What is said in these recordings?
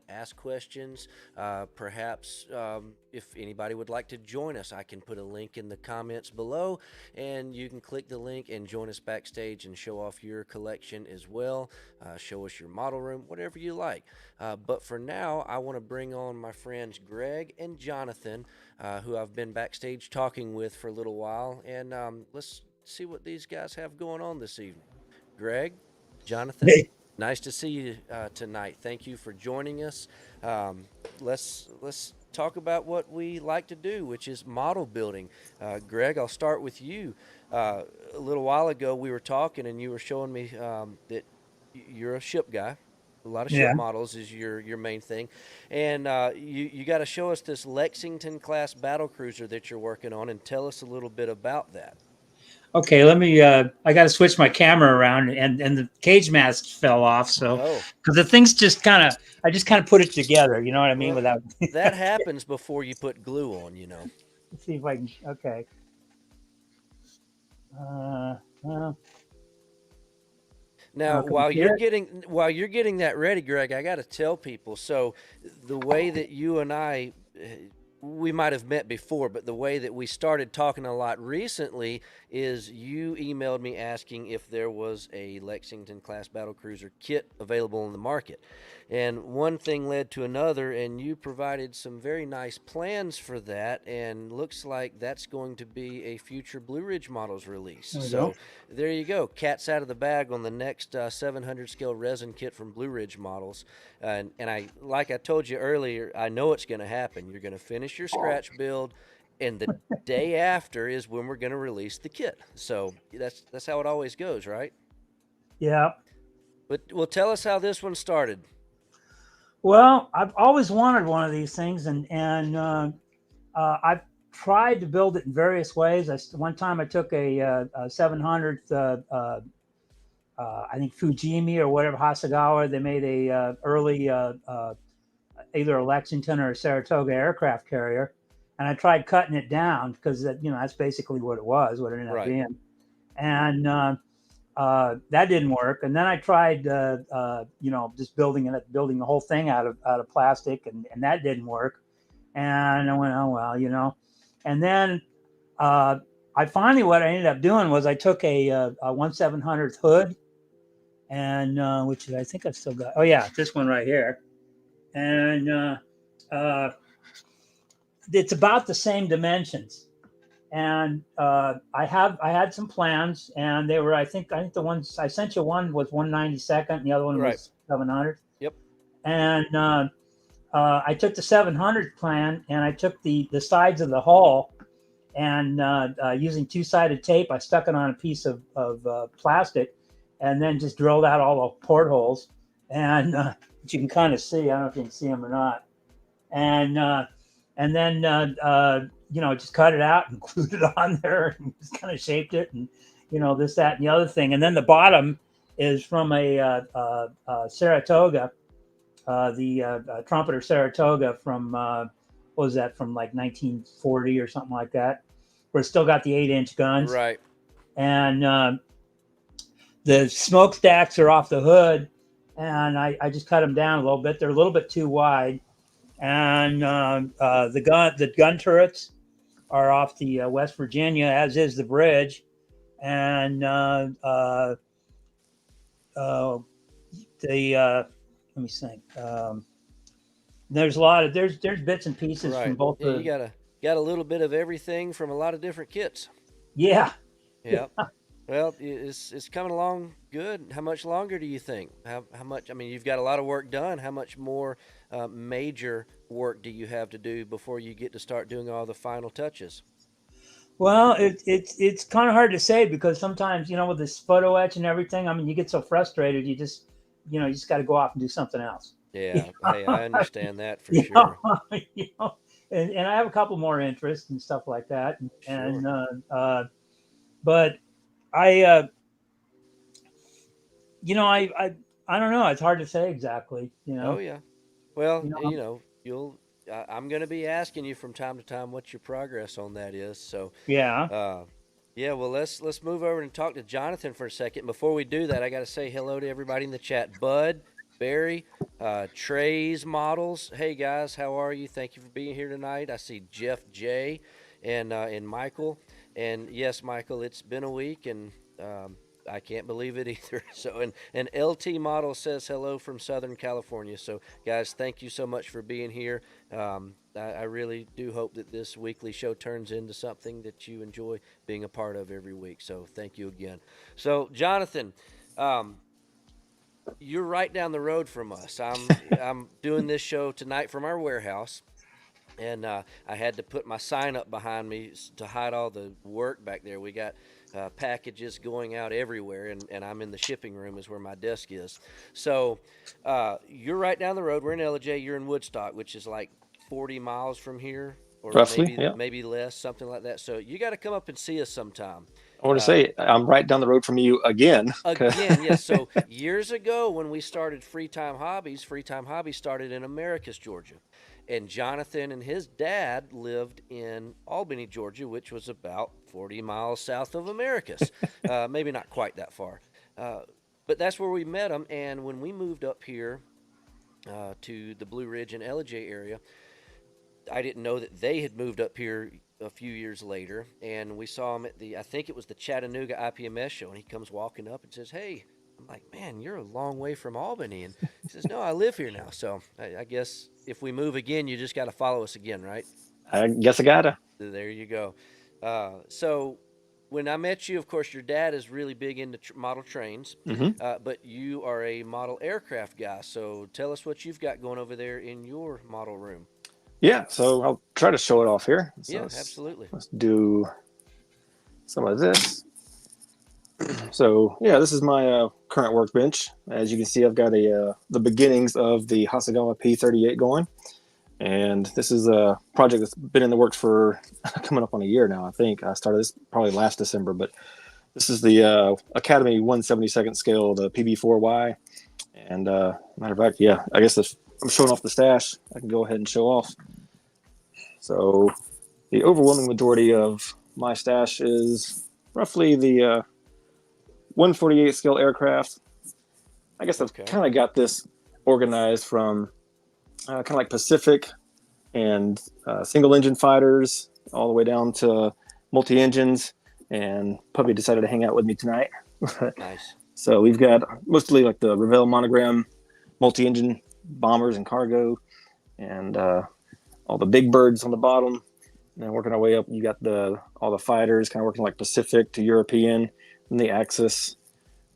ask questions. Perhaps if anybody would like to join us, I can put a link in the comments below, and you can click the link and join us backstage and show off your collection as well. Show us your model room, whatever you like. But for now, I want to bring on my friends Greg and Jonathan, who I've been backstage talking with for a little while, and let's see what these guys have going on this evening. Greg, Jonathan, Hey. nice to see you tonight. Thank you for joining us. Um, let's talk about what we like to do, which is model building. Greg, I'll start with you. A little while ago, we were talking, and you were showing me that you're a ship guy. A lot of ship Yeah. models is your main thing, and you got to show us this Lexington class battle cruiser that you're working on, and tell us a little bit about that. Okay. Let me. I got to switch my camera around, and the cage mask fell off. So, Oh, because the thing's just kind of, I just kind of put it together. You know what I mean? well, Without. that happens before you put glue on. Let's see if I can. Okay. Well, Now, can we while see you're it? getting while you're getting that ready, Greg, I got to tell people. So, the way that you and I we might have met before, but the way that we started talking a lot recently is you emailed me asking if there was a Lexington class battle cruiser kit available in the market. And one thing led to another, and you provided some very nice plans for that. And looks like that's going to be a future Blue Ridge Models release. There we go. So there you go. Cat's out of the bag on the next 700 scale resin kit from Blue Ridge Models. And I, like I told you earlier, I know it's going to happen. You're going to finish your scratch build, and the day after is when we're going to release the kit. So that's how it always goes, right? Yeah. But well, tell us how this one started. Well, I've always wanted one of these things, and I've tried to build it in various ways. One time I took a 700 I think Fujimi or whatever Hasagawa. They made a early either a Lexington or a Saratoga aircraft carrier, and I tried cutting it down because that's basically what it was, what it ended up Right. being, and that didn't work. And then I tried just building the whole thing out of plastic, and that didn't work. And I went, oh well, and then I finally what I ended up doing was I took a 1/700th hood and which I think I've still got. Oh yeah, this one right here, and uh, it's about the same dimensions. And I had some plans, and they were I think the ones I sent you one was 1/92, and the other one Right. was 700. Yep. And I took the 700 plan, and I took the sides of the hull, and using two-sided tape, I stuck it on a piece of plastic, and then just drilled out all the portholes, and which you can kind of see. I don't know if you can see them or not. And then just cut it out and glued it on there, and just kind of shaped it, and this, that, and the other thing. And then the bottom is from a Saratoga, the trumpeter Saratoga from what was that, from like 1940 or something like that, where it's still got the 8-inch guns, Right. and the smokestacks are off the hood, and I just cut them down a little bit. They're a little bit too wide, and the gun turrets are off the West Virginia, as is the bridge, and the let me think. There's a lot of there's bits and pieces from Right. both Yeah, you the. got a little bit of everything from a lot of different kits. Yeah. Yep. Well, it's coming along good. How much longer do you think? How much? I mean, you've got a lot of work done. How much more major work do you have to do before you get to start doing all the final touches? Well, it's kind of hard to say because sometimes with this photo etch and everything. I mean, you get so frustrated, you just got to go off and do something else. Yeah. Hey, I understand that for you know, sure. you know, and I have a couple more interests and stuff like that, and Sure. but I I don't know. It's hard to say exactly. Oh yeah. Well, You know. you'll. I'm going to be asking you from time to time what your progress on that is. So, Yeah. uh, yeah. Well, let's move over and talk to Jonathan for a second. Before we do that, I got to say hello to everybody in the chat. Bud, Barry, Trey's Models. Hey guys, how are you? Thank you for being here tonight. I see Jeff J and Michael. And yes, Michael, it's been a week and I can't believe it either. So and LT Model says hello from Southern California. So guys, thank you so much for being here. I really do hope that this weekly show turns into something that you enjoy being a part of every week. So thank you again. So Jonathan, um, you're right down the road from us. I'm doing this show tonight from our warehouse, and I had to put my sign up behind me to hide all the work back there. We got packages going out everywhere, and I'm in the shipping room is where my desk is. So you're right down the road. We're in LJ. You're in Woodstock, which is like 40 miles from here, or Roughly, maybe yeah. maybe less, something like that. So you got to come up and see us sometime. I want to Uh, say I'm right down the road from you again. Again, yes. So years ago, when we started Free Time Hobbies started in Americus, Georgia, and Jonathan and his dad lived in Albany, Georgia, which was about 40 miles south of Americus. Maybe not quite that far, uh, but that's where we met them. And when we moved up here to the Blue Ridge and Ellijay area, I didn't know that they had moved up here a few years later, and we saw him at I think it was the Chattanooga IPMS show, and he comes walking up and says, "Hey." I'm like, "Man, you're a long way from Albany." And he says, "No, I live here now." So I guess if we move again, you just got to follow us again, right? I guess I gotta. There you go. So when I met you, of course, your dad is really big into model trains, Hmm. but you are a model aircraft guy. So tell us what you've got going over there in your model room. Yeah, so I'll try to show it off here. So Yeah, let's, absolutely. let's do some of this. So yeah, this is my current workbench. As you can see, I've got the beginnings of the Hasegawa P38 going, and this is a project that's been in the works for coming up on a year now. I think I started this probably last December, but this is the Academy 1/72nd scale, the PB4Y. And matter of fact, yeah, I guess if I'm showing off the stash, I can go ahead and show off. So the overwhelming majority of my stash is roughly the 148 scale aircraft. I guess I've Okay. kind of got this organized from kind of like Pacific and single engine fighters all the way down to multi engines. And Puppy decided to hang out with me tonight. Nice. So we've got mostly like the Revell monogram multi engine bombers and cargo, and all the big birds on the bottom. And then working our way up, you got all the fighters kind of working like Pacific to European, and the Axis.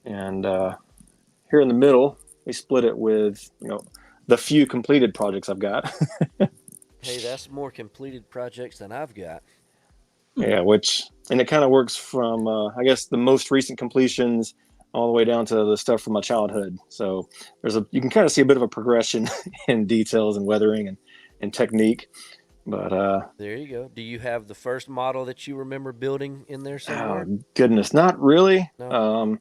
And here in the middle, we split it with the few completed projects I've got. Hey, that's more completed projects than I've got. Yeah, and it kind of works from I guess the most recent completions all the way down to the stuff from my childhood. So you can kind of see a bit of a progression in details and weathering and technique. But There you go. Do you have the first model that you remember building in there somewhere? oh, goodness, not really. No. If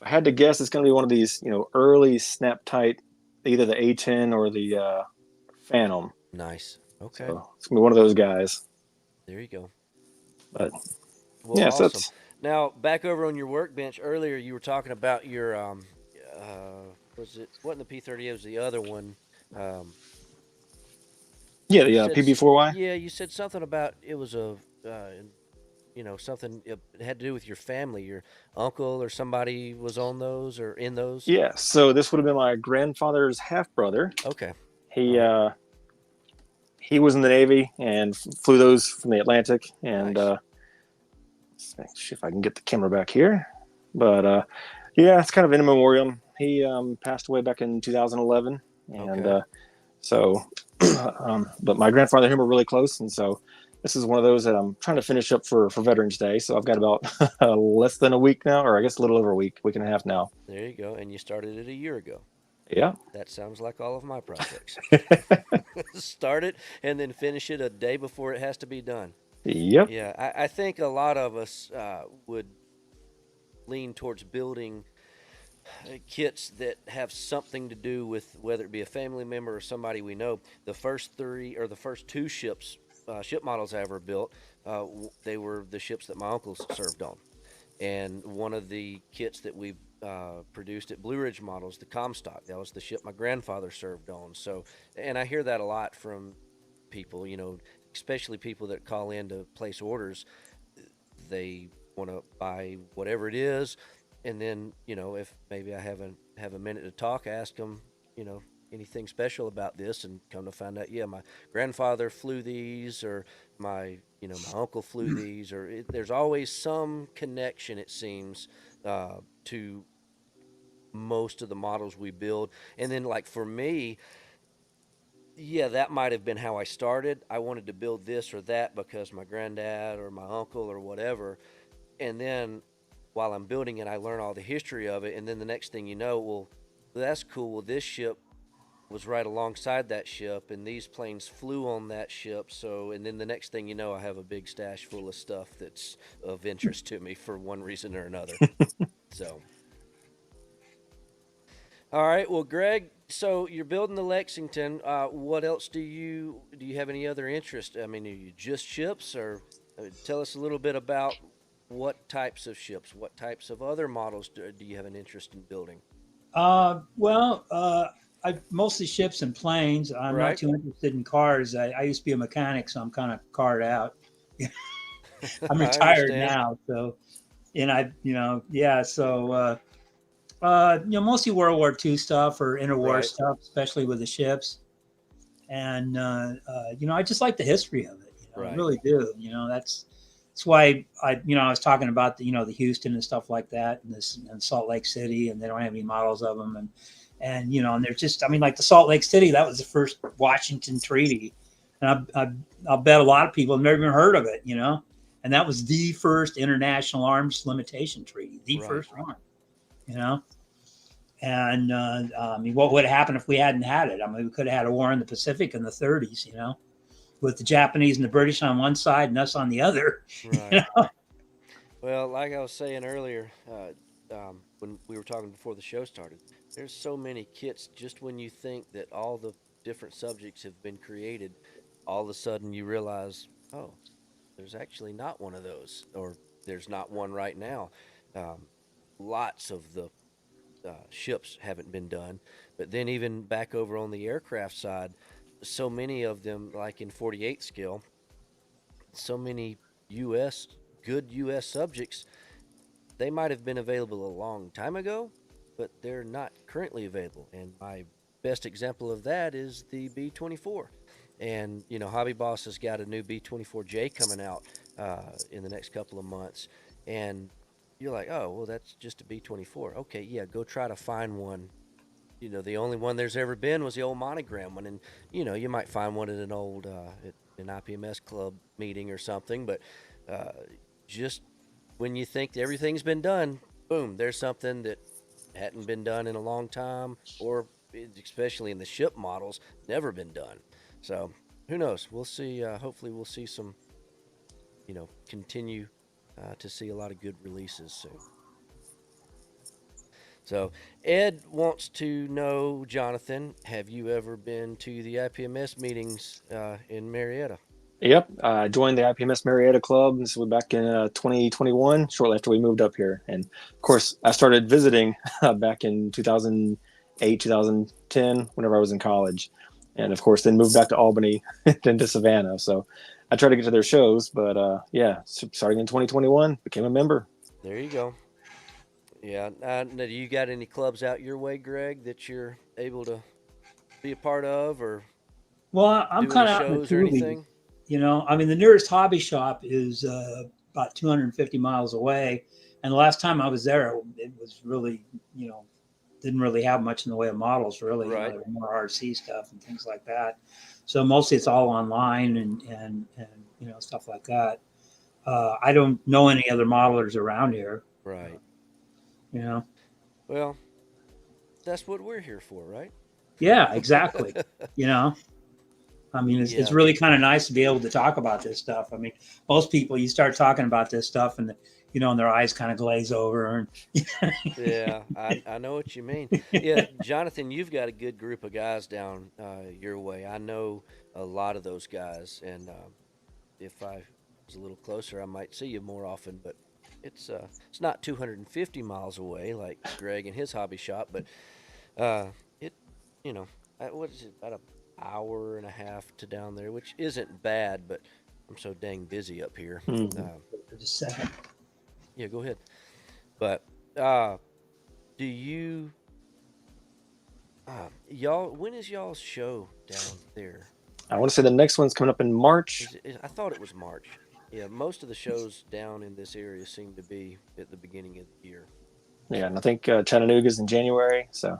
I had to guess, it's going to be one of these early snap tight, either the A10 or the Phantom. Nice. Okay. So it's going to be one of those guys. There you go. But Well, yeah, so awesome. that's Now, back over on your workbench earlier, you were talking about your was it wasn't the P30? It was the other one. Um, yeah, you the said PB4Y. yeah, you said something about it was something it had to do with your family. Your uncle or somebody was on those or in those. Yeah, so this would have been my grandfather's half brother. Okay. He All right. he was in the Navy and flew those from the Atlantic. And Nice. let's see if I can get the camera back here. But yeah, it's kind of in memoriam. He passed away back in 2011, and Okay. so, but my grandfather and him were really close, and so this is one of those that I'm trying to finish up for Veterans Day. So I've got about less than a week now, or I guess a little over a week and a half now. There you go. And you started it a year ago. Yeah. That sounds like all of my projects. Start it and then finish it a day before it has to be done. Yep. Yeah, I think a lot of us would lean towards building kits that have something to do with whether it be a family member or somebody we know. The first three or the first two ship models I ever built, they were the ships that my uncles served on. And one of the kits that we produced at Blue Ridge Models, the Comstock. That was the ship my grandfather served on. So, and I hear that a lot from people, especially people that call in to place orders. They want to buy whatever it is, and then if maybe I have a minute to talk, ask them, anything special about this, and come to find out, yeah, my grandfather flew these, or my uncle flew these, or there's always some connection, it seems, to most of the models we build. And then, like, for me, yeah, that might have been how I started. I wanted to build this or that because my granddad or my uncle or whatever. And then while I'm building it, I learn all the history of it. And then the next thing you know, well, that's cool. Well, this ship was right alongside that ship, and these planes flew on that ship. So, and then the next thing you know, I have a big stash full of stuff that's of interest to me for one reason or another. So, all right. Well, Greg, so you're building the Lexington. What else do you have any other interest? I mean, are you just ships, or tell us a little bit about what types of ships, what types of other models do you have an interest in building? I mostly ships and planes. I'm not Right. too interested in cars. I used to be a mechanic, so I'm kind of carred out. I'm I retired understand. now, so and yeah. So mostly World War II stuff or interwar Right. stuff, especially with the ships. And I just like the history of it. I Right. really do. That's why I was talking about the Houston and stuff like that, and Salt Lake City, and they don't have any models of them, and they're just, I mean, like the Salt Lake City, that was the first Washington Treaty, and I'll bet a lot of people have never even heard of it, and that was the first international arms limitation treaty, the Right. first one, you know. And I mean, what would happen if we hadn't had it? I mean, we could have had a war in the Pacific in the 30s, with the Japanese and the British on one side and us on the other. Right. Well, like I was saying earlier, when we were talking before the show started, there's so many kits. Just when you think that all the different subjects have been created, all of a sudden you realize, oh, there's actually not one of those, or there's not one right now. Um, Lots of the ships haven't been done, but then even back over on the aircraft side, so many of them, like in 48 scale, so many U.S. good U.S. subjects, they might have been available a long time ago, but they're not currently available. And my best example of that is the B-24. And Hobby Boss has got a new B-24J coming out in the next couple of months, and you're like, oh, well, that's just a B-24. Okay, yeah, go try to find one. The only one there's ever been was the old monogram one, and you might find one at an old at an IPMS club meeting or something, but uh, just when you think everything's been done, boom, there's something that hadn't been done in a long time, or especially in the ship models, never been done. So who knows? We'll see. Hopefully, we'll see some, continue to see a lot of good releases soon. So Ed wants to know, Jonathan, have you ever been to the IPMS meetings in Marietta? Yep, I joined the IPMS Marietta Club. This was back in 2021, shortly after we moved up here. And of course, I started visiting back in 2008, 2010, whenever I was in college. And of course, then moved back to Albany, then to Savannah. So I tried to get to their shows, but yeah, starting in 2021, became a member. There you go. Yeah. Now, do you got any clubs out your way, Greg, that you're able to be a part of, or Well, I'm do any kind of out in the shows or Tubies. anything? I mean, the nearest hobby shop is about 250 miles away. And the last time I was there, it was really, didn't really have much in the way of models, really. Right. There were more RC stuff and things like that. So mostly it's all online and stuff like that. I don't know any other modelers around here, Right. you know. Well, that's what we're here for, right? Yeah, exactly. You know, I mean, it's Yeah. really kind of nice to be able to talk about this stuff. I mean, most people, you start talking about this stuff and, and their eyes kind of glaze over. Yeah, I know what you mean. Yeah, Jonathan, you've got a good group of guys down your way. I know a lot of those guys, and if I was a little closer, I might see you more often. But it's not 250 miles away like Greg and his hobby shop, but it you know what is it, about an hour and a half to down there, which isn't bad, but I'm so dang busy up here. Mhm. For just a second. Yeah, go ahead. But uh, do you y'all, when is y'all's show down there? I want to say the next one's coming up in March. I thought it was March. Yeah, most of the shows down in this area seem to be at the beginning of the year. Yeah, and I think Chattanooga's in January. So,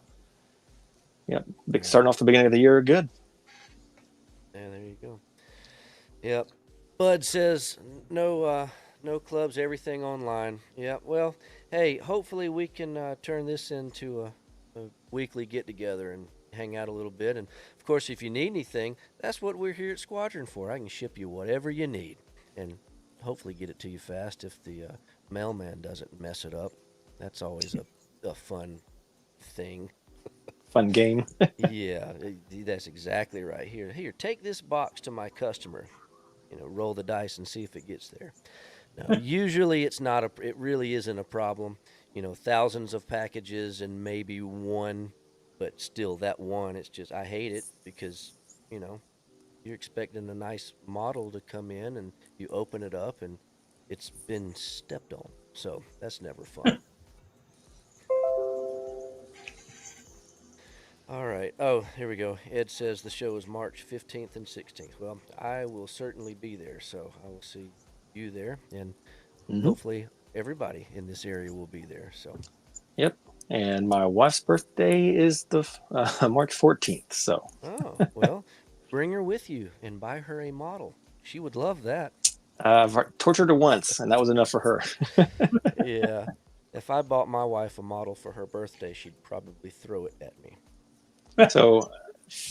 yeah, Yeah. starting off the beginning of the year, good. Yeah, there you go. Yep. Bud says no clubs, everything online. Yeah. Well, hey, hopefully we can turn this into a weekly get together and hang out a little bit. And of course, if you need anything, that's what we're here at Squadron for. I can ship you whatever you need, and hopefully get it to you fast if the mailman doesn't mess it up. That's always a fun thing. Fun game. Yeah, that's exactly right. Here, take this box to my customer. Roll the dice and see if it gets there. Now, usually it's not it really isn't a problem. Thousands of packages and maybe one, but still that one, it's just, I hate it because, you know, you're expecting a nice model to come in and you open it up and it's been stepped on. So that's never fun. All right. Oh, here we go. Ed says the show is March 15th and 16th. Well, I will certainly be there, so I will see you there, and hopefully everybody in this area will be there. So, Yep. And my wife's birthday is the March 14th. So, oh, well, bring her with you and buy her a model. She would love that. I've tortured her once, and that was enough for her. Yeah. If I bought my wife a model for her birthday, she'd probably throw it at me. So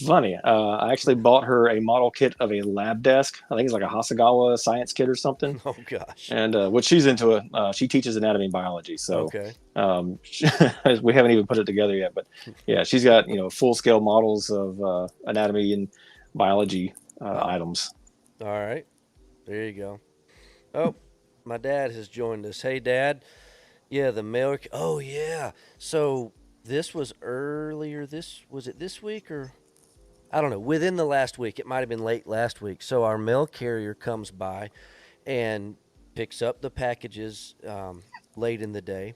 funny. I actually bought her a model kit of a lab desk. I think it's like a Hasegawa science kit or something. Oh, gosh. And what she's into, she teaches anatomy and biology. So Okay. we haven't even put it together yet. But yeah, she's got full scale models of anatomy and biology items. All right. There you go. Oh, my dad has joined us. Hey, Dad. Yeah, the mail. Oh, yeah. So this was earlier. Was it this week or I don't know? Within the last week, it might have been late last week. So our mail carrier comes by and picks up the packages late in the day,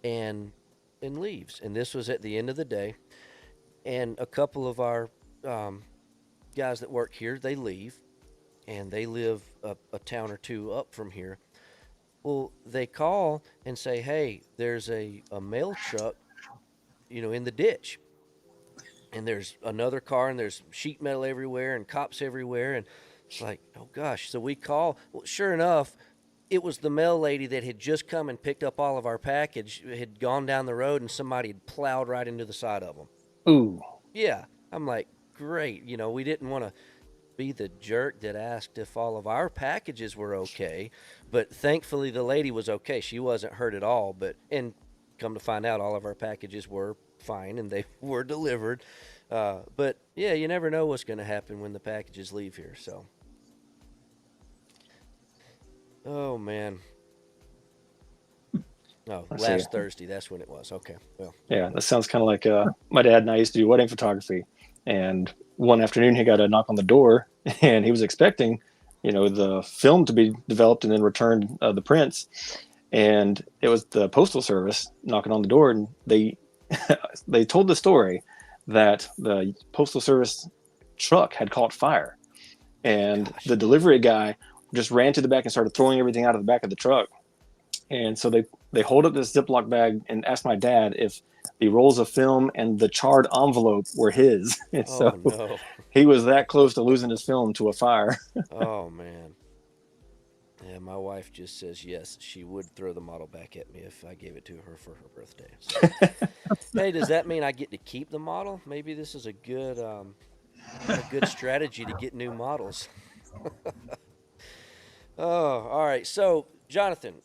and leaves. And this was at the end of the day. And a couple of our guys that work here, they leave, and they live a town or two up from here. Well, they call and say, "Hey, there's a mail truck, in the ditch, and there's another car, and there's sheet metal everywhere, and cops everywhere." And it's like, oh gosh. So we call. Well, sure enough, it was the mail lady that had just come and picked up all of our package. Had gone down the road, and somebody had plowed right into the side of them. Ooh. Yeah, I'm like, great. We didn't want to be the jerk that asked if all of our packages were okay, but thankfully the lady was okay. She wasn't hurt at all, and come to find out all of our packages were fine and they were delivered. But yeah, you never know what's going to happen when the packages leave here. So, oh man. Oh, last Thursday, that's when it was. Okay. Well, yeah, that sounds kind of like my dad and I used to do wedding photography, and one afternoon he got a knock on the door, and he was expecting, the film to be developed and then returned the prints, and it was the postal service knocking on the door, and they they told the story that the postal service truck had caught fire, and the delivery guy just ran to the back and started throwing everything out of the back of the truck. And so they hold up this Ziploc bag and asked my dad if the rolls of film and the charred envelope were his. And so no. he was that close to losing his film to a fire. Oh man. Yeah, my wife just says yes, she would throw the model back at me if I gave it to her for her birthday. So, hey, does that mean I get to keep the model? Maybe this is a good strategy to get new models. Oh, all right. So, Jonathan,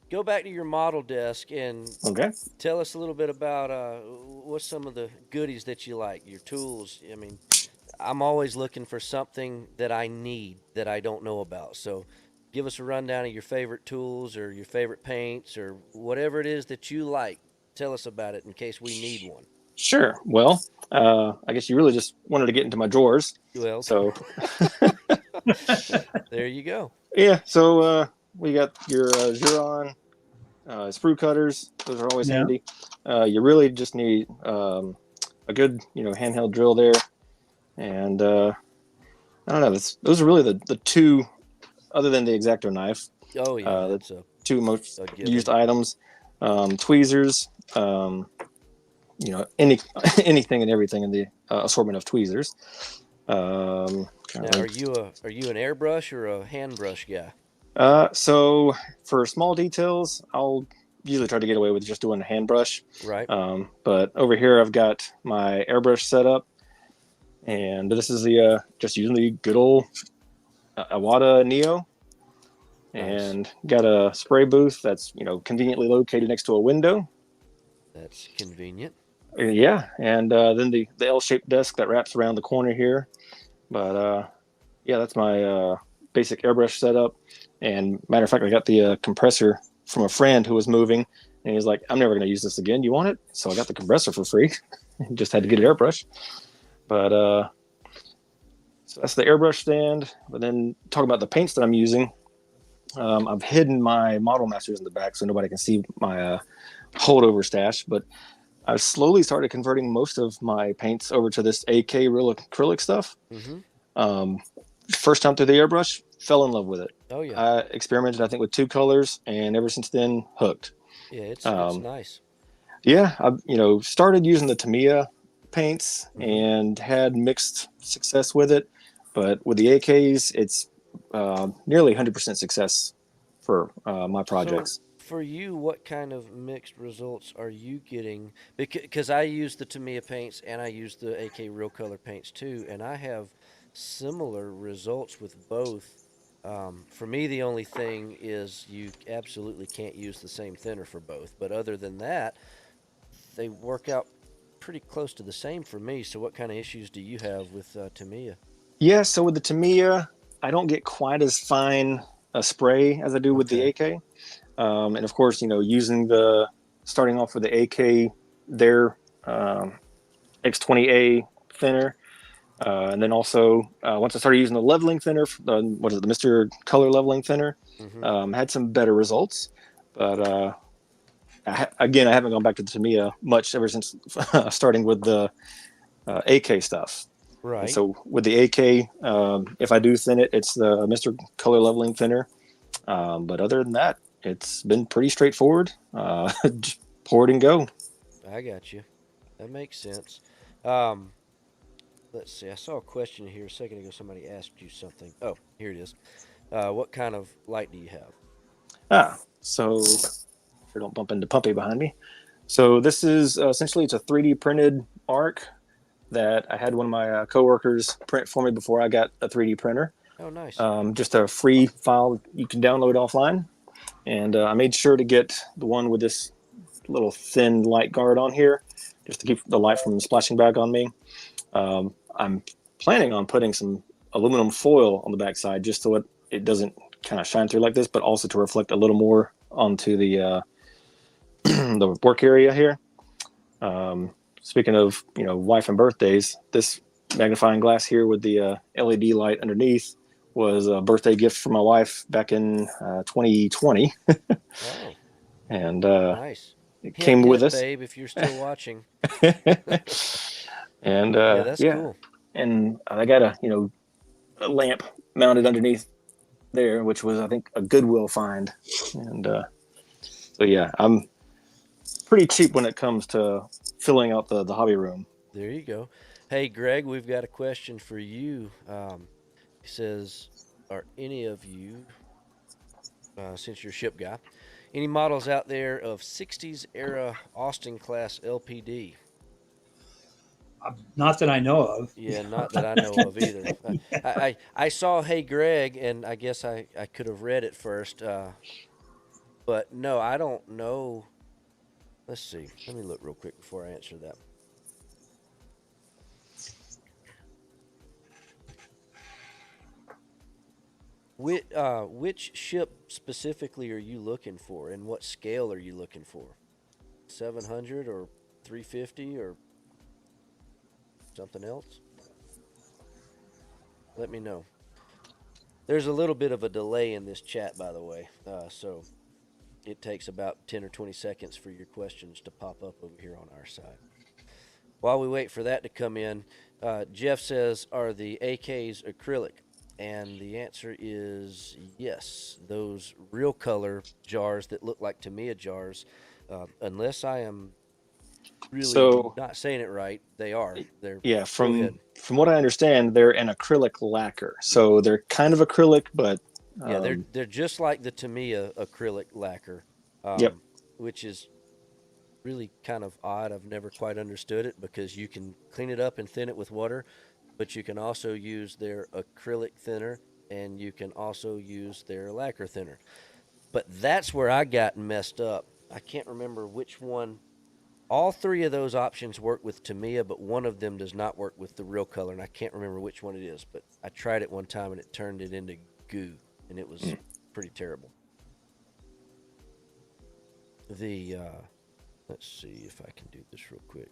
go back to your model desk and Okay. tell us a little bit about what's some of the goodies that you like, your tools. I mean, I'm always looking for something that I need that I don't know about. So give us a rundown of your favorite tools or your favorite paints or whatever it is that you like. Tell us about it in case we need one. Sure. Well, I guess you really just wanted to get into my drawers. Well, So there you go. yeah. So we got your Xuron sprue cutters. Those are always Yeah. handy. You really just need a good, handheld drill there. And I don't know. Those are really the two, other than the X-Acto knife, Oh yeah, the that's a two most given. used items. Tweezers. Any anything and everything in the assortment of tweezers. Now, are you an airbrush or a hand brush guy? So for small details, I'll usually try to get away with just doing a hand brush. Right. But over here, I've got my airbrush set up, and this is the just using the good old Iwata Neo, and got a spray booth that's conveniently located next to a window. That's convenient. Yeah, and then the L-shaped desk that wraps around the corner here. But yeah, that's my basic airbrush setup. And matter of fact, I got the compressor from a friend who was moving, and he's like, "I'm never going to use this again. You want it?" So I got the compressor for free. Just had to get an airbrush. But so that's the airbrush stand. But then talking about the paints that I'm using, I've hidden my Model Masters in the back so nobody can see my holdover stash. But I've slowly started converting most of my paints over to this AK real acrylic stuff. Mm-hmm. First time through the airbrush, fell in love with it. Oh yeah. I experimented, I think, with 2 colors, and ever since then, hooked. Yeah, it's nice. Yeah, I started using the Tamiya paints and had mixed success with it, but with the AKs, it's nearly 100% success for my projects. So for you, what kind of mixed results are you getting? Because I use the Tamiya paints and I use the AK Real Color paints too, and I have similar results with both. For me, the only thing is you absolutely can't use the same thinner for both. But other than that, they work out pretty close to the same for me. So what kind of issues do you have with Tamiya? Yeah, so with the Tamiya, I don't get quite as fine a spray as I do with the AK. And of course, starting off with the AK, their X20A thinner. And then also, once I started using the leveling thinner, the Mr. Color leveling thinner, had some better results. But again, I haven't gone back to the Tamiya much ever since starting with the AK stuff. Right. And so with the AK, if I do thin it, it's the Mr. Color leveling thinner. But other than that, it's been pretty straightforward. Just pour it and go. I got you. That makes sense. Let's see. I saw a question here a second ago. Somebody asked you something. Oh, here it is. What kind of light do you have? So don't bump into Pumpy behind me. So this is essentially, it's a 3D printed arc that I had one of my coworkers print for me before I got a 3D printer. Oh, nice. Just a free file you can download offline. And I made sure to get the one with this little thin light guard on here, just to keep the light from splashing back on me. I'm planning on putting some aluminum foil on the backside just so it doesn't kind of shine through like this, but also to reflect a little more onto the the work area here. Speaking of wife and birthdays, this magnifying glass here with the LED light underneath was a birthday gift for my wife back in 2020. Oh, And nice. it came with us, babe, if you're still watching. And yeah, that's cool. And I got a lamp mounted underneath there, which was, I think, a Goodwill find. And so yeah, I'm pretty cheap when it comes to filling out the hobby room. There you go. Hey, Greg, we've got a question for you. He says, are any of you, since you're a ship guy, any models out there of 60s era Austin class LPD? Not that I know of. Yeah, not that I know of either. I saw Hey Greg, and I guess I could have read it first. But no, I don't know. Let's see. Let me look real quick before I answer that. Which ship specifically are you looking for, and what scale are you looking for? 700 or 350 or something else? Let me know. There's a little bit of a delay in this chat, by the way, so it takes about 10 or 20 seconds for your questions to pop up over here on our side. While we wait for that to come in, Jeff says, are the AKs acrylic? And the answer is yes. Those real color jars that look like Tamiya jars, unless I am really So not saying it right, they are. They're. yeah, Go ahead. from what I understand, they're an acrylic lacquer. So they're kind of acrylic, but Yeah, they're just like the Tamiya acrylic lacquer, yep. which is really kind of odd. I've never quite understood it because you can clean it up and thin it with water, but you can also use their acrylic thinner and you can also use their lacquer thinner. But that's where I got messed up. I can't remember which one. All three of those options work with Tamiya, but one of them does not work with the real color, and I can't remember which one it is. But I tried it one time and it turned it into goo, and it was pretty terrible. The let's see if I can do this real quick.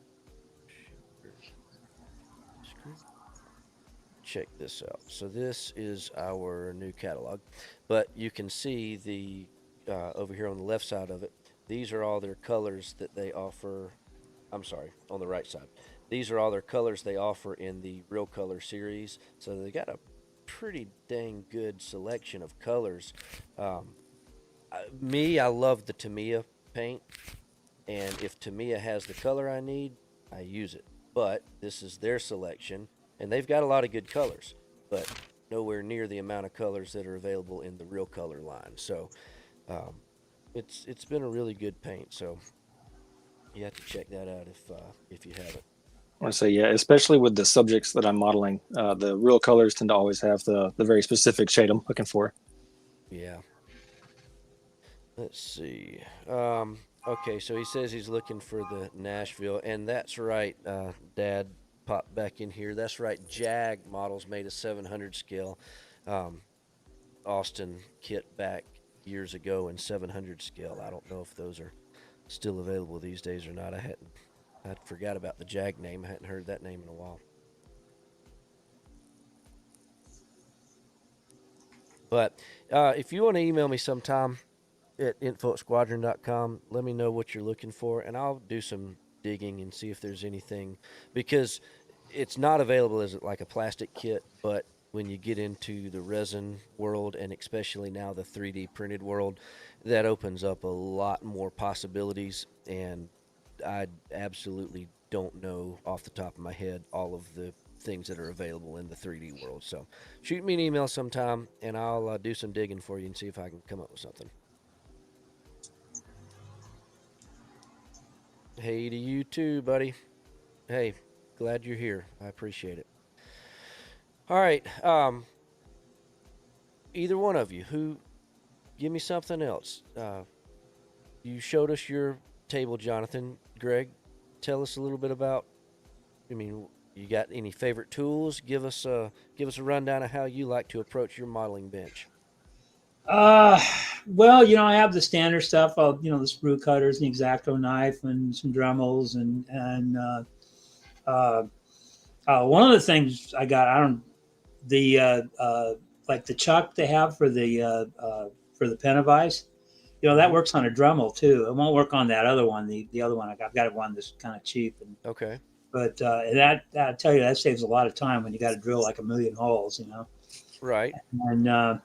Check this out. So this is our new catalog, but you can see the over here on the left side of it. These are all their colors that they offer. I'm sorry, on the right side. These are all their colors they offer in the Real Color series. So they got a pretty dang good selection of colors. I love the Tamiya paint, and if Tamiya has the color I need, I use it. But this is their selection, and they've got a lot of good colors, but nowhere near the amount of colors that are available in the Real Color line. So it's been a really good paint. So you have to check that out if you haven't. I want to say, yeah, especially with the subjects that I'm modeling, the real colors tend to always have the very specific shade I'm looking for. Yeah. Let's see. Okay, so he says he's looking for the Nashville, and that's right. Dad popped back in here. That's right. Jag models made a 700 scale Austin kit back years ago in 700 scale. I don't know if those are still available these days or not. I forgot about the Jag name. I hadn't heard that name in a while. But if you want to email me sometime at info@squadron.com, let me know what you're looking for, and I'll do some digging and see if there's anything, because it's not available as like a plastic kit, but when you get into the resin world, and especially now the 3D printed world, that opens up a lot more possibilities, and I absolutely don't know off the top of my head all of the things that are available in the 3D world. So shoot me an email sometime, and I'll do some digging for you and see if I can come up with something. Hey to you too, buddy. Hey, glad you're here. I appreciate it. All right. Either one of you, who, give me something else. You showed us your table, Jonathan. Greg, tell us a little bit about. I mean, you got any favorite tools? Give us a rundown of how you like to approach your modeling bench. Well, I have the standard stuff. The sprue cutters, the X-Acto knife, and some Dremels, one of the things I got, like the chuck they have for the pen of ice. That works on a Dremel too. It won't work on that other one. The other one I've got one that's kind of cheap. Okay. But that I tell you, that saves a lot of time when you got to drill like a million holes. Right. And a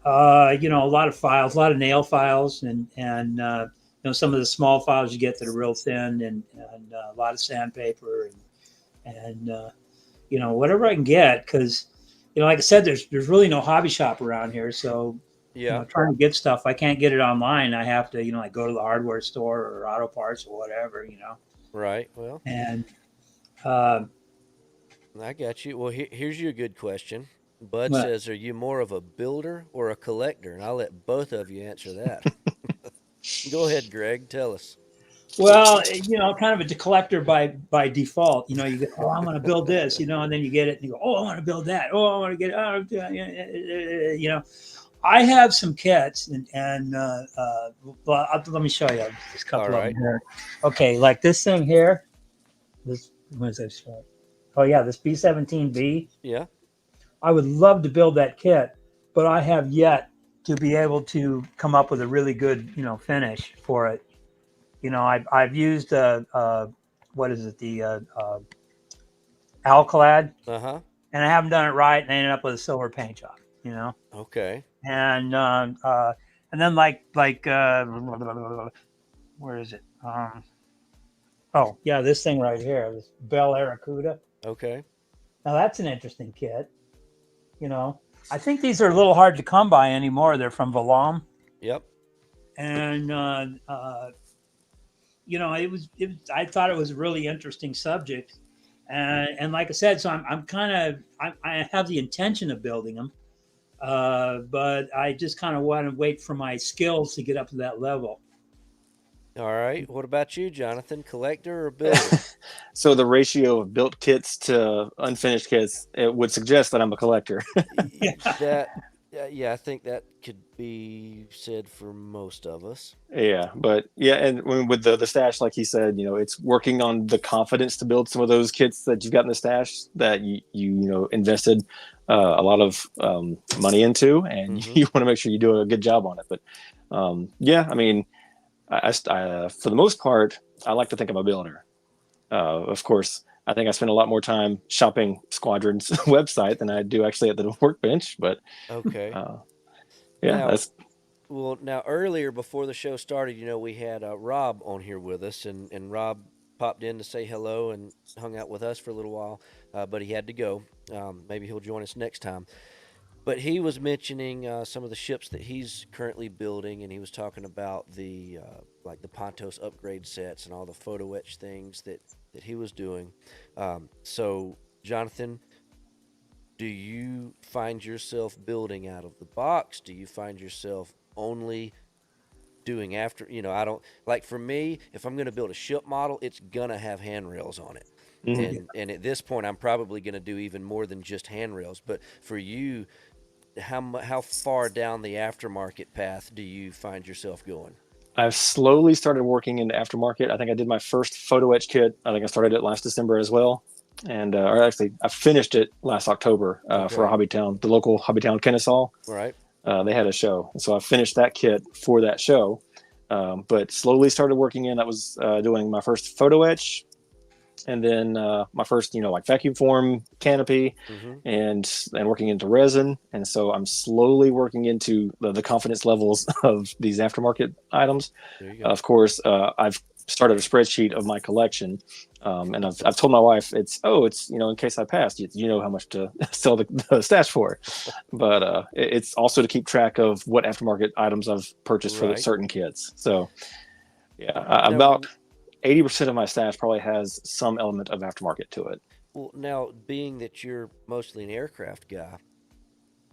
lot of files, a lot of nail files, and some of the small files you get that are real thin, and a lot of sandpaper, and whatever I can get, because like I said, there's really no hobby shop around here, so yeah, trying to get stuff, I can't get it online. I have to like go to the hardware store or auto parts or whatever. Right. Well, and I got you. Well, here's your good question. Bud well, says, are you more of a builder or a collector? And I'll let both of you answer that. Go ahead, Greg. Tell us. Well, kind of a collector by default. You go, oh, I'm going to build this, and then you get it, and you go, oh, I want to build that. Oh, I want to get, oh, I have some kits, and well, let me show you. There's a couple of them here. Okay, like this thing here. This what is this? Oh yeah, this B-17B. Yeah. I would love to build that kit, but I have yet to be able to come up with a really good, finish for it. I've used what is it, the Alclad, and I haven't done it right, and I ended up with a silver paint job. Okay. And then like where is it? Oh yeah, this thing right here, this Bell Aracuda. Okay. Now that's an interesting kit. I think these are a little hard to come by anymore. They're from Valam. Yep. And I thought it was a really interesting subject, and like I said, so I have the intention of building them, but I just kind of want to wait for my skills to get up to that level. All right. What about you, Jonathan? Collector or builder? So the ratio of built kits to unfinished kits, it would suggest that I'm a collector. Yeah, I think that could be said for most of us. Yeah, but yeah, and with the stash, like he said, it's working on the confidence to build some of those kits that you've got in the stash that you invested a lot of money into, and you want to make sure you do a good job on it. But yeah, I mean, I for the most part, I like to think I'm a builder. Of course, I think I spend a lot more time shopping Squadron's website than I do actually at the workbench. But okay, yeah. Now earlier before the show started, we had Rob on here with us, and Rob popped in to say hello and hung out with us for a little while, but he had to go. Maybe he'll join us next time. But he was mentioning some of the ships that he's currently building, and he was talking about the like the Pontos upgrade sets and all the photo etch things that he was doing. So, Jonathan, do you find yourself building out of the box? Do you find yourself only doing after? I don't like. For me, if I'm going to build a ship model, it's gonna have handrails on it. And at this point, I'm probably going to do even more than just handrails. But for you, how far down the aftermarket path do you find yourself going? I've slowly started working into aftermarket. I think I did my first photo etch kit. I think I started it last December as well. And or actually, I finished it last October for a Hobbytown, the local Hobbytown Kennesaw. Right. They had a show. And so I finished that kit for that show. But slowly started working in. I was doing my first photo etch, and then my first, like vacuum form canopy, and working into resin. And so I'm slowly working into the confidence levels of these aftermarket items. Of course, I've started a spreadsheet of my collection, and I've told my wife it's in case I passed, you know how much to sell the stash for. But it's also to keep track of what aftermarket items I've purchased for certain kits. So yeah, about 80% of my stash probably has some element of aftermarket to it. Well, now, being that you're mostly an aircraft guy,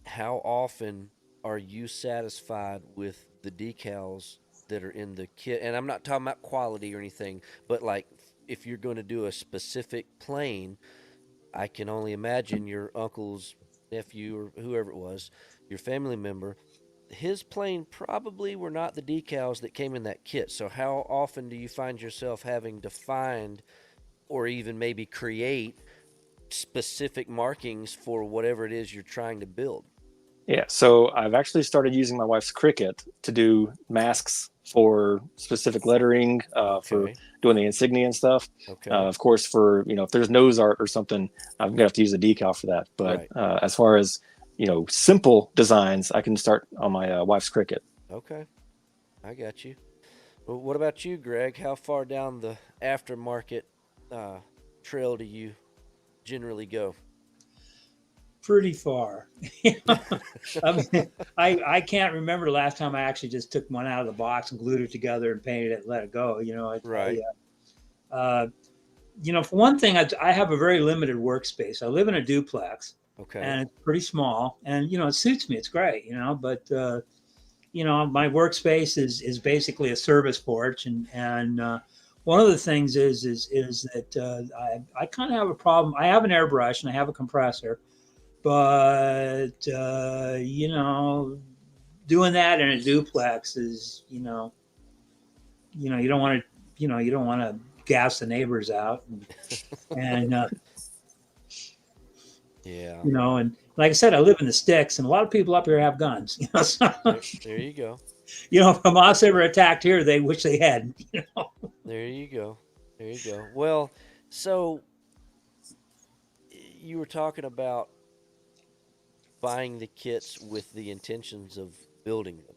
how often are you satisfied with the decals that are in the kit? And I'm not talking about quality or anything, but like if you're going to do a specific plane, I can only imagine your uncle's nephew or whoever it was, your family member, his plane probably were not the decals that came in that kit. So how often do you find yourself having to find or even maybe create specific markings for whatever it is you're trying to build? Yeah, so I've actually started using my wife's Cricut to do masks for specific lettering, for doing the insignia and stuff. Of course, for if there's nose art or something, I'm gonna have to use a decal for that. But as far as simple designs, I can start on my wife's Cricut. Okay, I got you. Well, what about you, Greg? How far down the aftermarket trail do you generally go? Pretty far. I can't remember the last time I actually just took one out of the box and glued it together and painted it and let it go. For one thing, I have a very limited workspace. I live in a duplex. And it's pretty small, and it suits me. It's great, but my workspace is basically a service porch, and one of the things is that I kind of have a problem. I have an airbrush and I have a compressor, but doing that in a duplex is you don't want to you don't want to gas the neighbors out and Yeah. and like I said, I live in the sticks, and a lot of people up here have guns. So, There you go. if Hamas ever attacked here, they wish they hadn't. There you go. There you go. Well, so you were talking about buying the kits with the intentions of building them.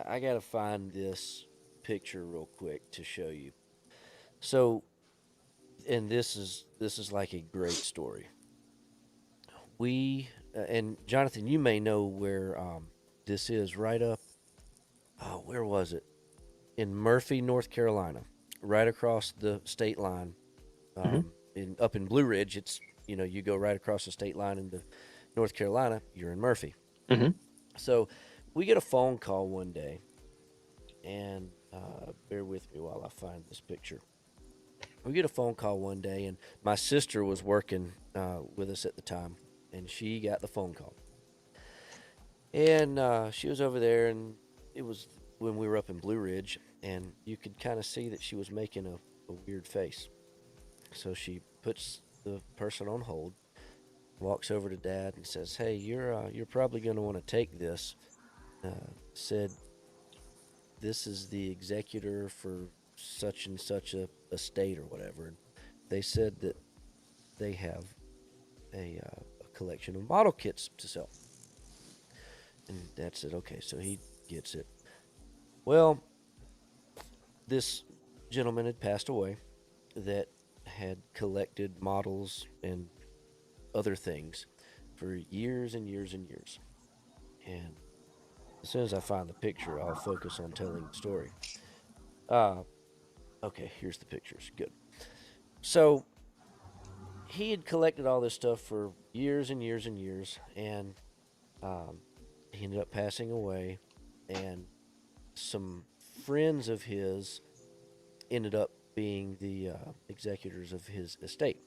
I got to find this picture real quick to show you. So, and this is like a great story. We and Jonathan, you may know where this is, right up. Oh, where was it? In Murphy, North Carolina, right across the state line. Up in Blue Ridge, it's you go right across the state line into North Carolina. You're in Murphy. Mm-hmm. So we get a phone call one day, and bear with me while I find this picture. We get a phone call one day, and my sister was working with us at the time, and she got the phone call. And she was over there, and it was when we were up in Blue Ridge, and you could kind of see that she was making a weird face. So she puts the person on hold, walks over to Dad, and says, "Hey, you're probably going to want to take this." Said, "This is the executor for such and such a estate or whatever." And they said that they have a collection of model kits to sell. And Dad said, "Okay," so he gets it. Well, this gentleman had passed away that had collected models and other things for years and years and years. And as soon as I find the picture, I'll focus on telling the story. Okay, here's the pictures. Good. So he had collected all this stuff for years and years and years, and he ended up passing away, and some friends of his ended up being the executors of his estate.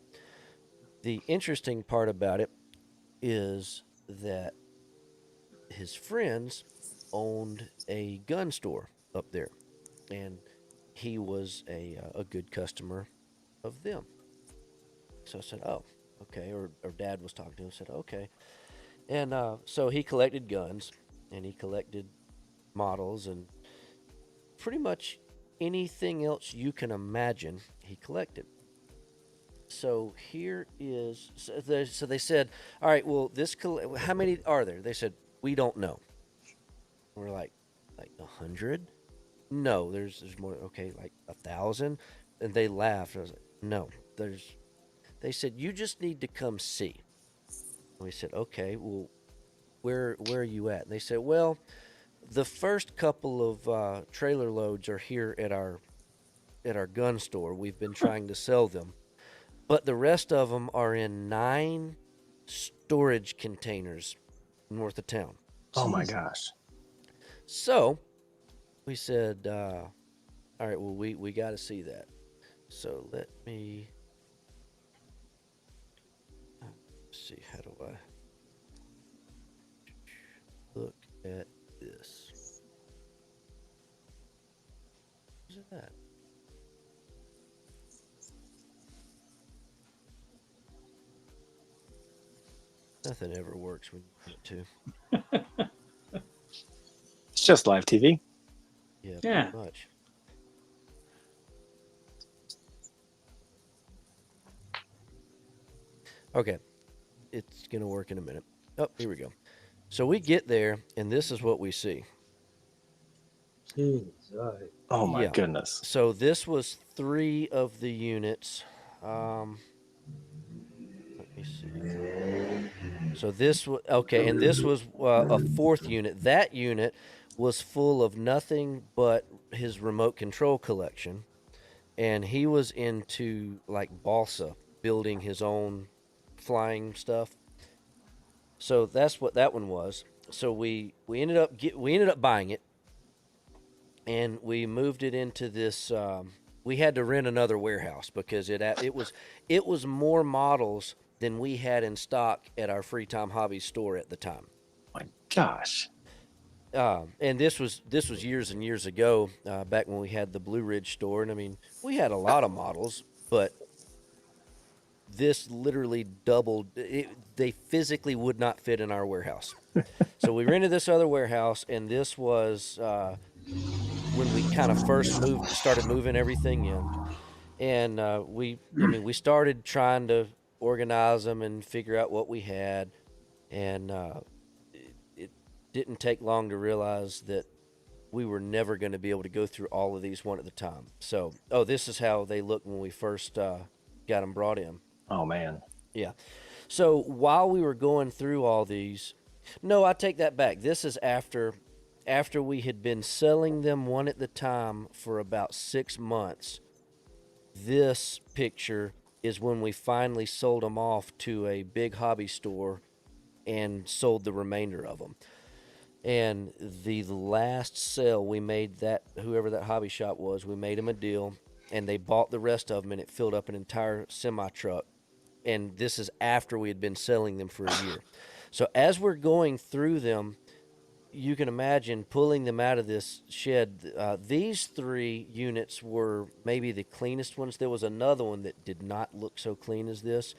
The interesting part about it is that his friends owned a gun store up there, and he was a good customer of them. So I said, "Oh, okay." Or Dad was talking to him. Said, "Okay," and so he collected guns, and he collected models, and pretty much anything else you can imagine, he collected. So here is so they said, "All right, well, how many are there?" They said, "We don't know." We're like 100? No, there's more. Okay, like 1,000, and they laughed. I was like, "No, there's." They said, "You just need to come see." And we said, "Okay, well, where are you at?" And they said, "Well, the first couple of trailer loads are here at our gun store. We've been trying to sell them, but the rest of them are in 9 storage containers north of town." Oh my gosh. So we said, "All right, well, we got to see that." So let me see. How do I look at this? Where's it at? Nothing ever works when you need it to. It's just live TV. Yeah, Yeah. pretty much. Okay, it's gonna work in a minute. Oh, here we go. So we get there, and this is what we see. Jeez, Oh my Yeah. goodness. So this was 3 of the units. Let me see. So this was okay, and this was a 4th unit. That unit was full of nothing but his remote control collection, and he was into like balsa, building his own flying stuff. So that's what that one was. So we ended up buying it, and we moved it into this. We had to rent another warehouse because it was more models than we had in stock at our Free Time Hobbies store at the time. My gosh. And this was years and years ago, back when we had the Blue Ridge store, and I mean we had a lot of models, but this literally doubled. They physically would not fit in our warehouse, so we rented this other warehouse, and this was when we kind of first started moving everything in, and I mean, we started trying to organize them and figure out what we had, and it didn't take long to realize that we were never going to be able to go through all of these one at a time. So, oh, this is how they looked when we first got them brought in. Oh man. Yeah. So while we were going through all these, no, I take that back. This is after we had been selling them one at the time for about 6 months. This picture is when we finally sold them off to a big hobby store and sold the remainder of them. And the last sale we made, that whoever that hobby shop was, we made them a deal, and they bought the rest of them, and it filled up an entire semi truck. And this is after we had been selling them for a year. So as we're going through them, you can imagine pulling them out of this shed. These 3 units were maybe the cleanest ones. There was another one that did not look so clean as this,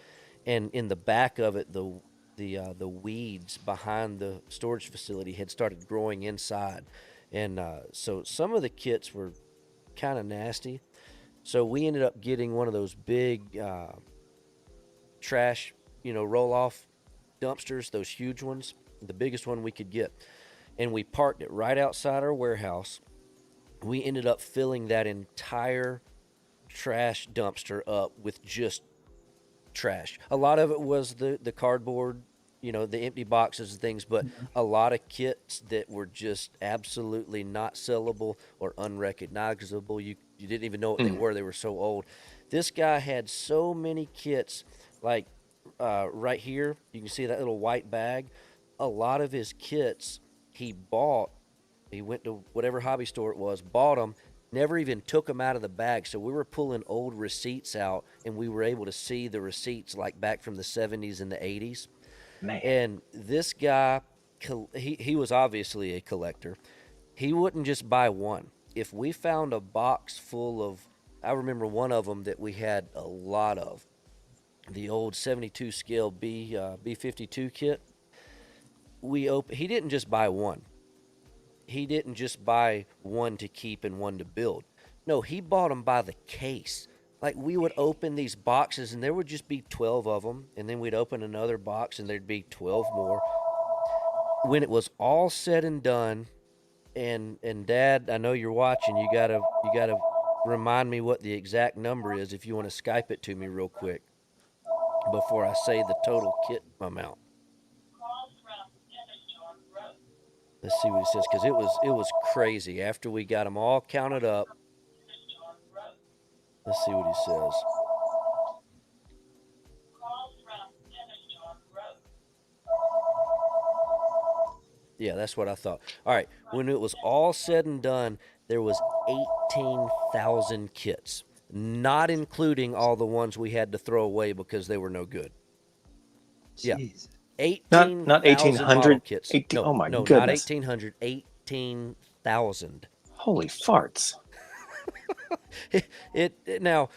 and in the back of it, the weeds behind the storage facility had started growing inside, and so some of the kits were kind of nasty. So we ended up getting one of those big trash, roll off dumpsters, those huge ones, the biggest one we could get. And we parked it right outside our warehouse. We ended up filling that entire trash dumpster up with just trash. A lot of it was the cardboard, the empty boxes and things, but a lot of kits that were just absolutely not sellable or unrecognizable. You didn't even know what they were. They were so old. This guy had so many kits, like right here, you can see that little white bag. A lot of his kits he went to whatever hobby store it was, bought them, never even took them out of the bag. So we were pulling old receipts out, and we were able to see the receipts like back from the 70s and the 80s. Man. And this guy, he was obviously a collector. He wouldn't just buy one. If we found a box full of, I remember one of them that we had a lot of, the old 72 scale B52 kit. He didn't just buy one. He didn't just buy one to keep and one to build. No, he bought them by the case. Like, we would open these boxes and there would just be 12 of them, and then we'd open another box and there'd be 12 more. When it was all said and done, and Dad, I know you're watching, you gotta remind me what the exact number is if you want to Skype it to me real quick before I say the total kit amount. Let's see what he says, because it was crazy. After we got them all counted up, let's see what he says. Yeah, that's what I thought. All right, when it was all said and done, there was 18,000 kits, not including all the ones we had to throw away because they were no good. Yeah. Jeez. 18,000 not 1,800 kits. 18, no, oh my no, goodness. not 1,800, 18,000. Holy farts. Now,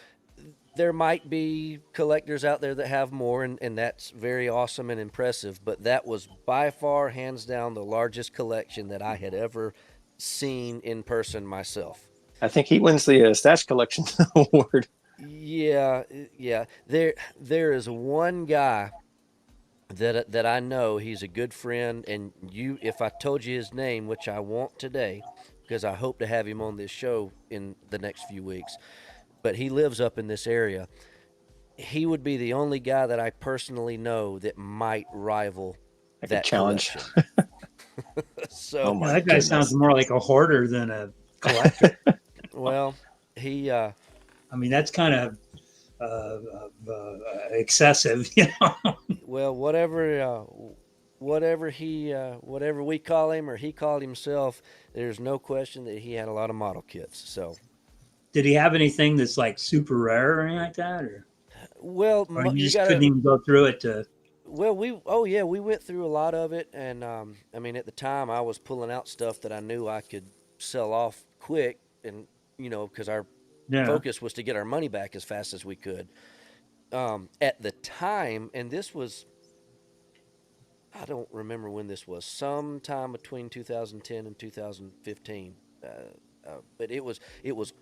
there might be collectors out there that have more, and that's very awesome and impressive, but that was by far, hands down, the largest collection that I had ever seen in person myself. I think he wins the Stash Collection award. Yeah. There is one guy that I know. He's a good friend, and if I told you his name, which I won't today, because I hope to have him on this show in the next few weeks, but he lives up in this area. He would be the only guy that I personally know that might rival that challenge. So, oh my that guy goodness. sounds more like a hoarder than a collector. well, he. I mean, that's kind of excessive, Well, whatever whatever we call him or he called himself, there's no question that he had a lot of model kits. So, Did he have anything that's like super rare or anything like that, well, or you you just couldn't gotta. even go through it to? Well, we went through a lot of it, and I mean, at the time, I was pulling out stuff that I knew I could sell off quick, and because our Yeah. focus was to get our money back as fast as we could. At the time, and this was, I don't remember when this was, sometime between 2010 and 2015. But it was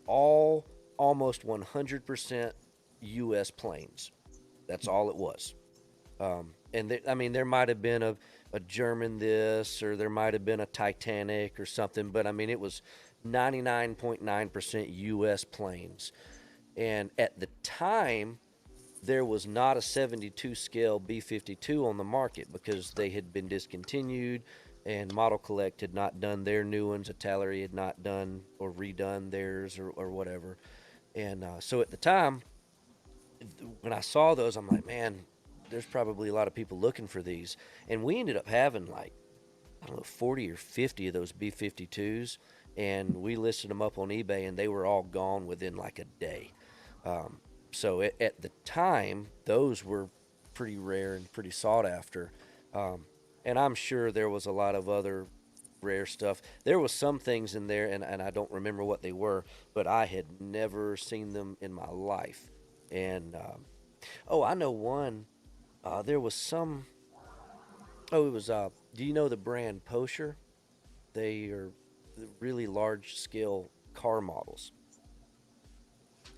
all almost 100% U.S. planes. That's all it was. I mean, there might have been a German this, or there might have been a Titanic or something, but I mean, it was 99.9% U.S. planes. And at the time, there was not a 72 scale B-52 on the market because they had been discontinued, and Model Collect had not done their new ones. Italeri had not done or redone theirs, or whatever. And so at the time, when I saw those, I'm like, man, there's probably a lot of people looking for these. And we ended up having like, I don't know, 40 or 50 of those B-52s. And we listed them up on eBay, and they were all gone within like a day. Um, so at the time, those were pretty rare and pretty sought after. Um, and I'm sure there was a lot of other rare stuff. There was some things in there, and I don't remember what they were, but I had never seen them in my life. And oh, I know one. There was some. Oh, it was. Do you know the brand Posher? They are really large scale car models.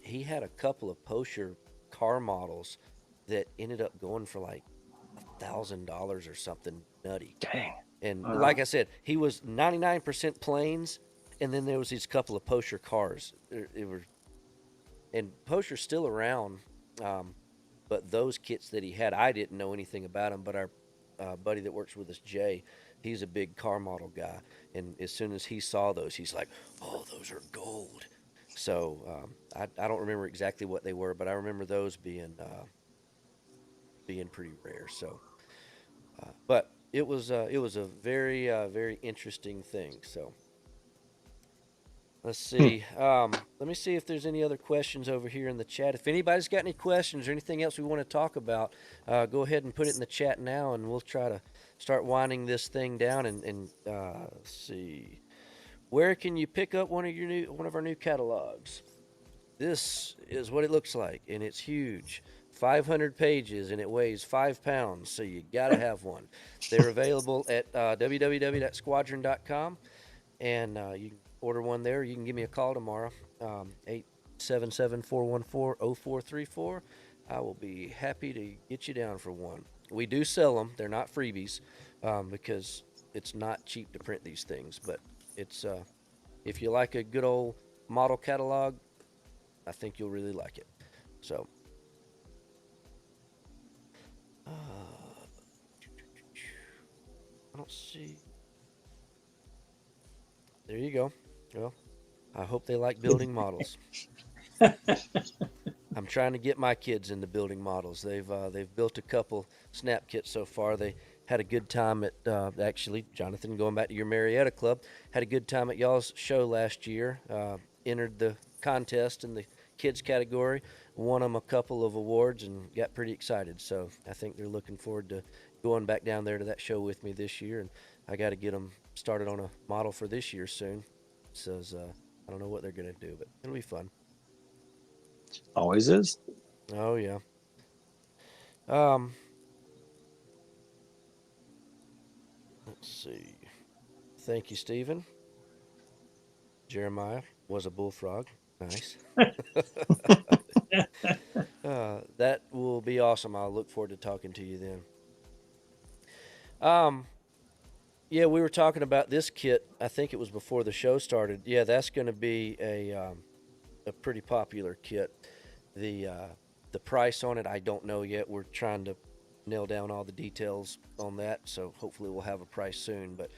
He had a couple of Posher car models that ended up going for like $1,000 or something nutty. Dang. And like Wow. I said, he was 99% planes, and then there was these couple of Posher cars. It were, and Posher's still around, um, but those kits that he had, I didn't know anything about them. But our buddy that works with us, Jay, he's a big car model guy, and as soon as he saw those, he's like, "Oh, those are gold." So I don't remember exactly what they were, but I remember those being pretty rare. So, but it was a very very interesting thing. So let's Hmm. see. Let me see if there's any other questions over here in the chat. If anybody's got any questions or anything else we want to talk about, go ahead and put it in the chat now, and we'll try to start winding this thing down. And let's see, where can you pick up one of our new catalogs? This is what it looks like, and it's huge. 500 pages, and it weighs 5 pounds, so you gotta have one. They're available at www.squadron.com, and you can order one there. You can give me a call tomorrow, 877-414-0434. I will be happy to get you down for one. We do sell them. They're not freebies, because it's not cheap to print these things. But it's if you like a good old model catalog, I think you'll really like it. So, I don't see. There you go. Well, I hope they like building models. I'm trying to get my kids into building models. They've built a couple snap kits so far. They had a good time at actually, Jonathan, going back to your Marietta Club, had a good time at y'all's show last year. Entered the contest in the kids category, won them a couple of awards, and got pretty excited. So I think they're looking forward to going back down there to that show with me this year. And I got to get them started on a model for this year soon. So I don't know what they're gonna do, but it'll be fun. Always is. Oh yeah. Um, let's see. Thank you, Stephen. Jeremiah was a bullfrog. Nice. That will be awesome. I'll look forward to talking to you then. Um, yeah, we were talking about this kit. I think it was before the show started. Yeah, that's going to be a pretty popular kit. The uh, the price on it, I don't know yet. We're trying to nail down all the details on that, so hopefully we'll have a price soon. But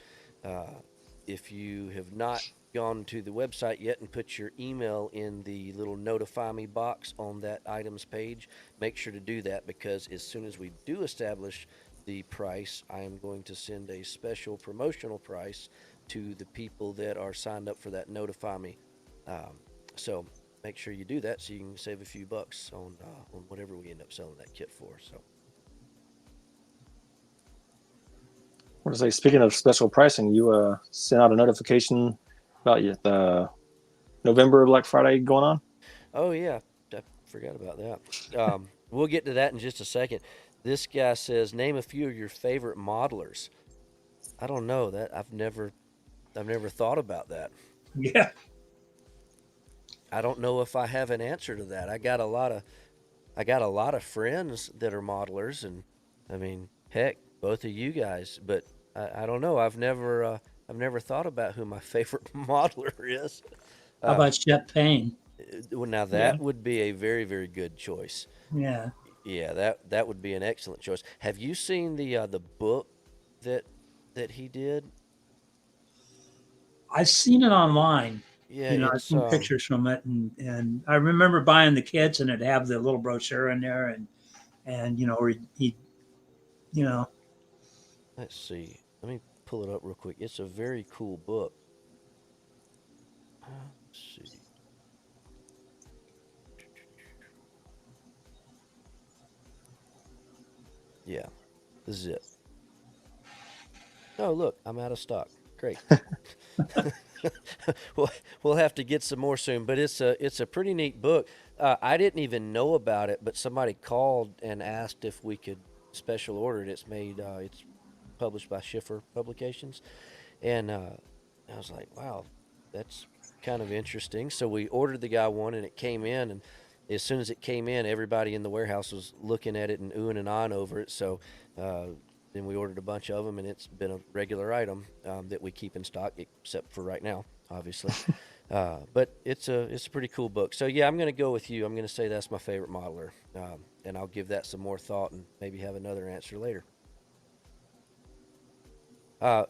uh, if you have not gone to the website yet and put your email in the little notify me box on that items page, make sure to do that, because as soon as we do establish the price, I am going to send a special promotional price to the people that are signed up for that Notify Me. So make sure you do that so you can save a few bucks on whatever we end up selling that kit for. So I want to say, speaking of special pricing, you sent out a notification about the November Black Friday going on. oh yeah, I forgot about that. We'll get to that in just a second. This guy says, name a few of your favorite modelers. I don't know that. I've never thought about that. Yeah. I don't know if I have an answer to that. I got a lot of friends that are modelers, and I mean, heck, both of you guys. But I don't know. I've never thought about who my favorite modeler is. How Uh, about Shep Payne? well, now Yeah. that would be a very very good choice. Yeah. Yeah, that would be an excellent choice. Have you seen the book that he did? I've seen it online. Yeah, You know, I've it's seen pictures from it, and I remember buying the kits, and it'd have the little brochure in there, and you know, where he you know, let's see. Let me pull it up real quick. It's a very cool book. Let's see. Yeah, the zip. Oh, look, I'm out of stock. Great. we'll we'll have to get some more soon, but it's a pretty neat book. I didn't even know about it, but somebody called and asked if we could special order it. It's published by Schiffer Publications, and I was like, wow, that's kind of interesting. So we ordered the guy one, and it came in, and as soon as it came in, everybody in the warehouse was looking at it and oohing and ahhing over it. So uh, then we ordered a bunch of them, and it's been a regular item that we keep in stock, except for right now, obviously. But it's a pretty cool book. So yeah, I'm going to go with you. I'm going to say that's my favorite modeler, and I'll give that some more thought and maybe have another answer later.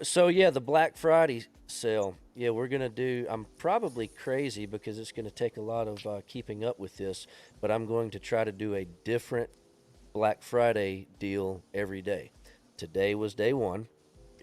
So yeah, the Black Friday sale. Yeah, we're gonna do. I'm probably crazy because it's gonna take a lot of keeping up with this, but I'm going to try to do a different Black Friday deal every day. Today was day one,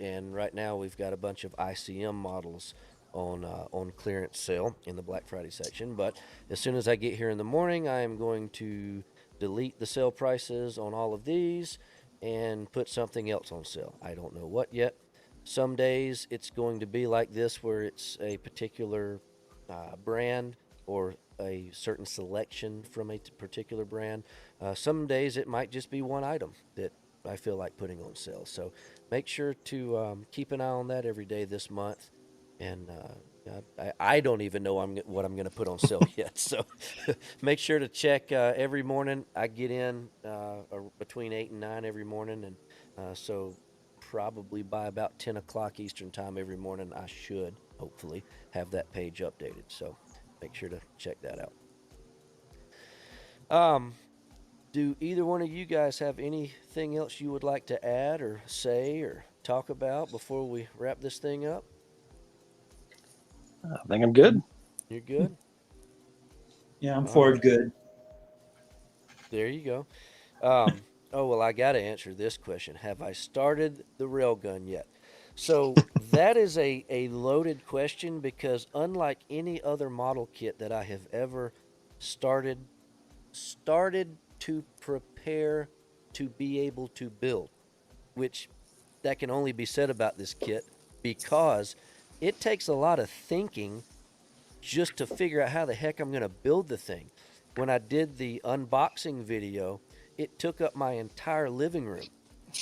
and right now we've got a bunch of ICM models on clearance sale in the Black Friday section. But as soon as I get here in the morning, I am going to delete the sale prices on all of these and put something else on sale. I don't know what yet. Some days it's going to be like this, where it's a particular brand or a certain selection from a particular brand. Some days it might just be one item that I feel like putting on sale. So make sure to keep an eye on that every day this month. And I don't even know what I'm going to put on sale yet. So make sure to check every morning. I get in between 8 and 9 every morning. And so probably by about 10 o'clock Eastern time every morning, I should hopefully have that page updated. So make sure to check that out. Um, do either one of you guys have anything else you would like to add or say or talk about before we wrap this thing up? I think I'm good. You're good? yeah, I'm All for right. good. There you go. Oh, well, I got to answer this question. Have I started the railgun yet? So that is a loaded question because unlike any other model kit that I have ever started to prepare to be able to build, which that can only be said about this kit because it takes a lot of thinking just to figure out how the heck I'm going to build the thing. When I did the unboxing video, it took up my entire living room.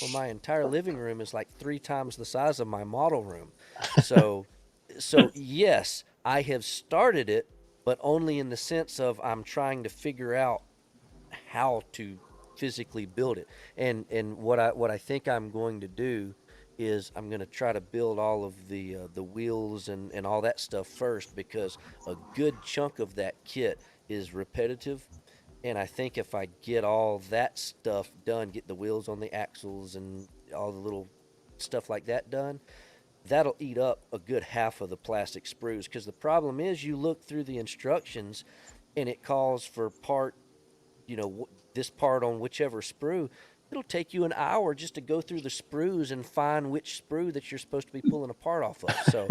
Well, my entire living room is like 3 times the size of my model room. So, so yes, I have started it, but only in the sense of I'm trying to figure out how to physically build it. And what I think I'm going to do is I'm going to try to build all of the wheels and all that stuff first because a good chunk of that kit is repetitive. And I think if I get all that stuff done, get the wheels on the axles and all the little stuff like that done, that'll eat up a good half of the plastic sprues. Because the problem is, you look through the instructions and it calls for part, this part on whichever sprue, it'll take you an hour just to go through the sprues and find which sprue that you're supposed to be pulling apart off of. So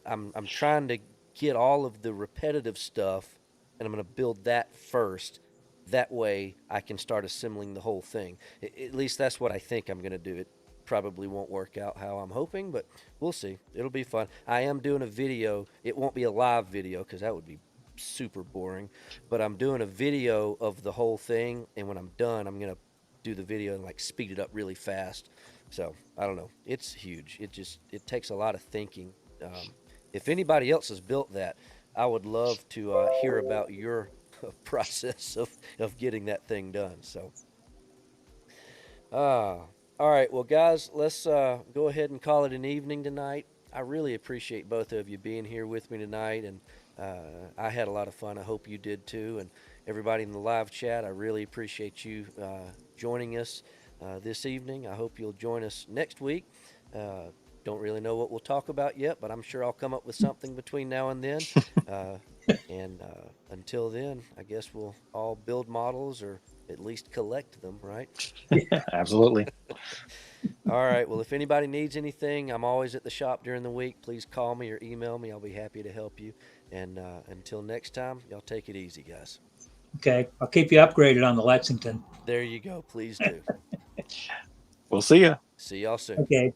I'm trying to get all of the repetitive stuff, and I'm going to build that first. That way I can start assembling the whole thing. At least that's what I think I'm going to do. It probably won't work out how I'm hoping, but we'll see. It'll be fun. I am doing a video. It won't be a live video because that would be super boring, but I'm doing a video of the whole thing, and when I'm done, I'm going to do the video and like speed it up really fast. So I don't know. It's huge. It takes a lot of thinking. If anybody else has built that, I would love to hear about your process of getting that thing done. So, all right. Well, guys, let's go ahead and call it an evening tonight. I really appreciate both of you being here with me tonight, and I had a lot of fun. I hope you did too. And everybody in the live chat, I really appreciate you joining us this evening. I hope you'll join us next week. Don't really know what we'll talk about yet, but I'm sure I'll come up with something between now and then. And until then, I guess we'll all build models or at least collect them, right? Yeah, absolutely. All right. Well, if anybody needs anything, I'm always at the shop during the week. Please call me or email me. I'll be happy to help you. And until next time, y'all take it easy, guys. Okay, I'll keep you upgraded on the Lexington. There you go. Please do. We'll see ya. See y'all soon. Okay.